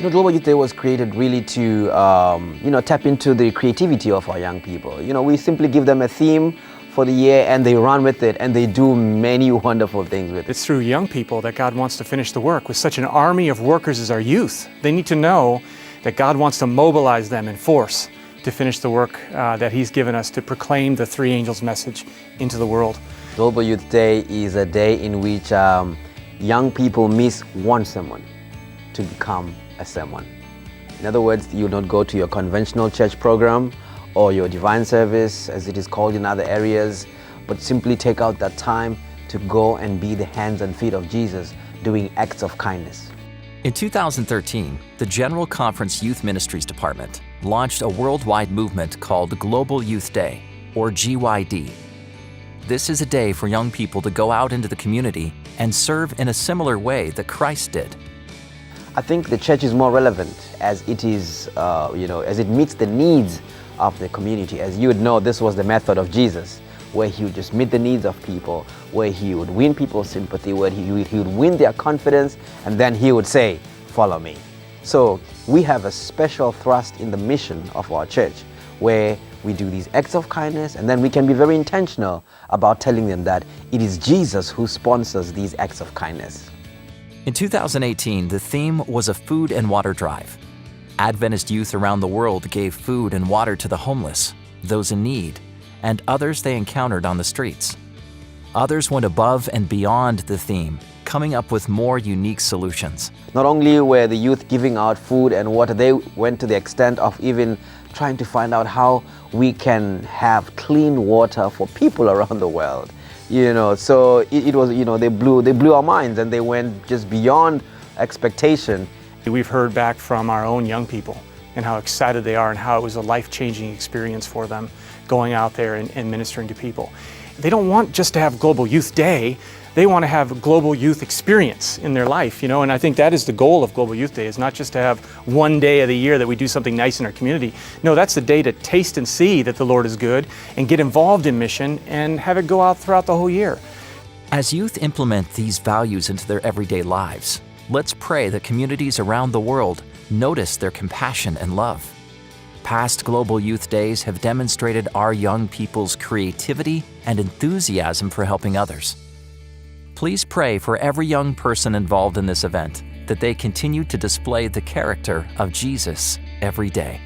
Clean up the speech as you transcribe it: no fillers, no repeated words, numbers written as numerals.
Global Youth Day was created really to, tap into the creativity of our young people. We simply give them a theme for the year and they run with it and they do many wonderful things with it. It's through young people that God wants to finish the work. With such an army of workers as our youth, they need to know that God wants to mobilize them in force to finish the work that He's given us to proclaim the three angels' message into the world. Global Youth Day is a day in which young people miss one sermon to become a sermon. In other words, you don't go to your conventional church program or your divine service, as it is called in other areas, but simply take out that time to go and be the hands and feet of Jesus, doing acts of kindness. In 2013, the General Conference Youth Ministries Department launched a worldwide movement called Global Youth Day, or GYD. This is a day for young people to go out into the community and serve in a similar way that Christ did. I think the church is more relevant as it is, as it meets the needs of the community. As you would know, this was the method of Jesus, where He would just meet the needs of people, where He would win people's sympathy, where He would win their confidence, and then He would say, "Follow me." So we have a special thrust in the mission of our church, where we do these acts of kindness, and then we can be very intentional about telling them that it is Jesus who sponsors these acts of kindness. In 2018, the theme was a food and water drive. Adventist youth around the world gave food and water to the homeless, those in need, and others they encountered on the streets. Others went above and beyond the theme, coming up with more unique solutions. Not only were the youth giving out food and water, they went to the extent of even trying to find out how we can have clean water for people around the world. So it was, they blew our minds and they went just beyond expectation. We've heard back from our own young people and how excited they are and how it was a life-changing experience for them going out there and ministering to people. They don't want just to have Global Youth Day, they want to have a global youth experience in their life, and I think that is the goal of Global Youth Day, is not just to have one day of the year that we do something nice in our community. No, that's the day to taste and see that the Lord is good and get involved in mission and have it go out throughout the whole year. As youth implement these values into their everyday lives, let's pray that communities around the world notice their compassion and love. Past Global Youth Days have demonstrated our young people's creativity and enthusiasm for helping others. Please pray for every young person involved in this event that they continue to display the character of Jesus every day.